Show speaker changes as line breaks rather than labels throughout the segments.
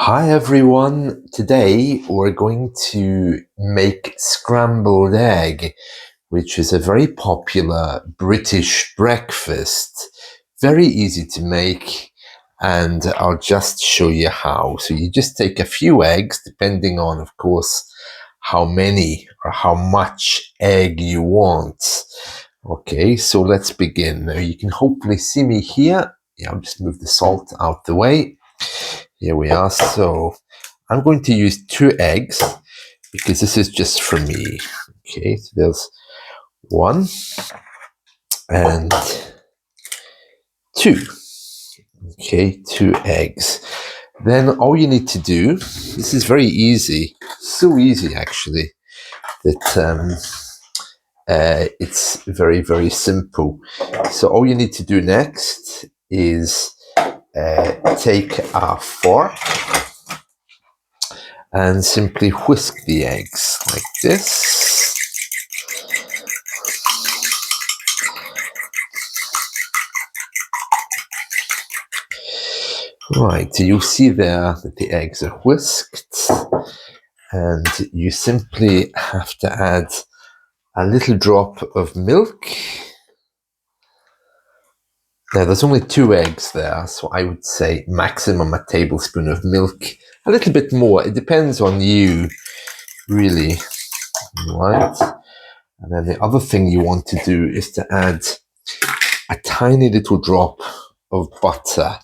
Hi everyone, today we're going to make scrambled egg, which is a very popular British breakfast. Very easy to make, and I'll just show you how. So you just take a few eggs, depending on, of course, how many or how much egg you want. Okay, so let's begin. Now you can hopefully see me here. Yeah, I'll just move the salt out the way. Here we are. So I'm going to use 2 eggs because this is just for me. Okay, so there's 1 and 2. Okay, 2 eggs. Then all you need to do, this is very easy, so easy actually, that it's very, very simple. So all you need to do next is take a fork and simply whisk the eggs like this. Right, so you'll see there that the eggs are whisked, and you simply have to add a little drop of milk. Now there's only 2 eggs there, so I would say maximum a tablespoon of milk. A little bit more, it depends on you, really. Right, and then the other thing you want to do is to add a tiny little drop of butter.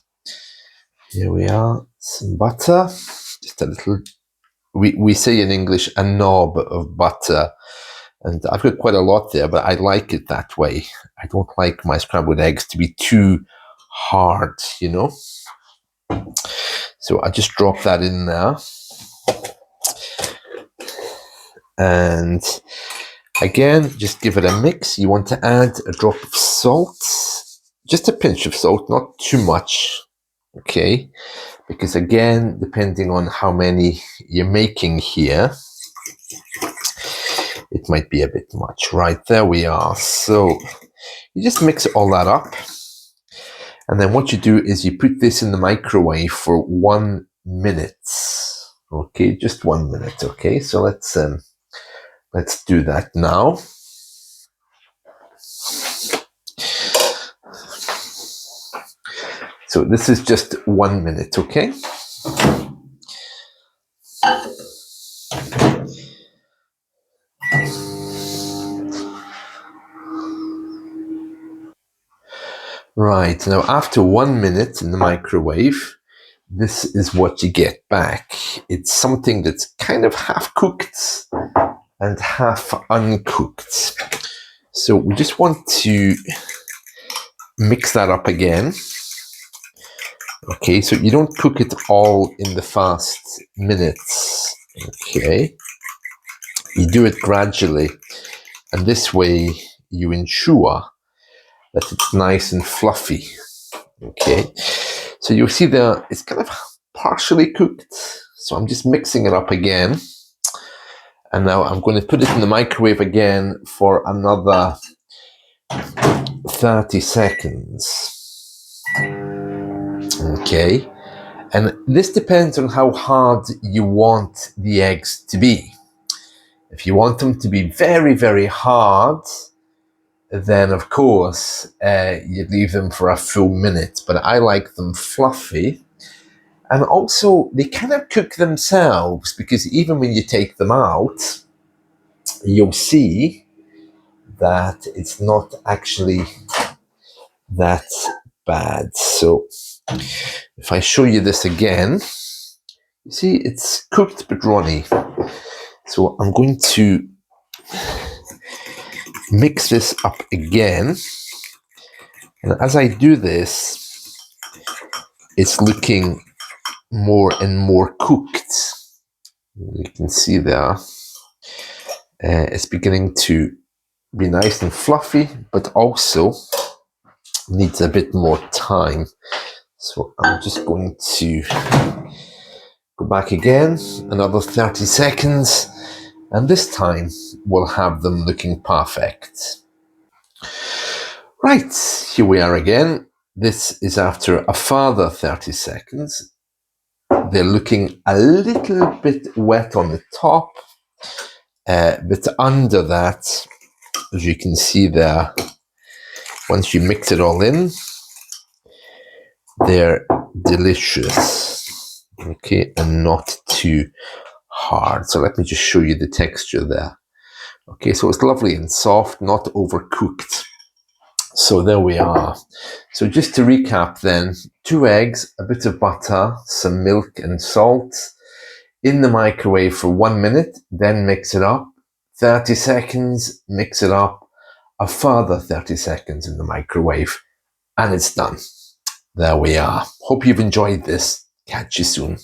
Here we are, some butter, just a little, we say in English, a knob of butter. And I've got quite a lot there, but I like it that way. I don't like my scrambled eggs to be too hard, you know. So I just drop that in there. And again, just give it a mix. You want to add a drop of salt, just a pinch of salt, not too much. Okay, because again, depending on how many you're making here, it might be a bit much. Right, there we are. So you just mix all that up. And then what you do is you put this in the microwave for 1 minute. Okay, just 1 minute. Okay, so let's do that now. So this is just 1 minute, okay? Right, now after 1 minute in the microwave, this is what you get back. It's something that's kind of half cooked and half uncooked. So we just want to mix that up again. Okay, so you don't cook it all in the first minutes. Okay, you do it gradually, and this way you ensure that it's nice and fluffy. Okay, so you'll see there it's kind of partially cooked, so I'm just mixing it up again, and now I'm going to put it in the microwave again for another 30 seconds. Okay, and this depends on how hard you want the eggs to be. If you want them to be very, very hard, then of course you'd leave them for a full minute. But I like them fluffy. And also they kind of cook themselves, because even when you take them out, you'll see that it's not actually that bad. So if I show you this again, you see it's cooked but runny. So I'm going to mix this up again. And as I do this, it's looking more and more cooked. You can see there, it's beginning to be nice and fluffy, but also needs a bit more time. So I'm just going to go back again, another 30 seconds, and this time we'll have them looking perfect. Right, here we are again. This is after a further 30 seconds. they're looking a little bit wet on the top, but under that, as you can see there, once you mix it all in, they're delicious, okay, and not too hard. So let me just show you the texture there. Okay, so it's lovely and soft, not overcooked. So there we are. So just to recap then, 2 eggs, a bit of butter, some milk and salt in the microwave for 1 minute, then mix it up. 30 seconds, mix it up, a further 30 seconds in the microwave, and it's done. There we are. Hope you've enjoyed this. Catch you soon.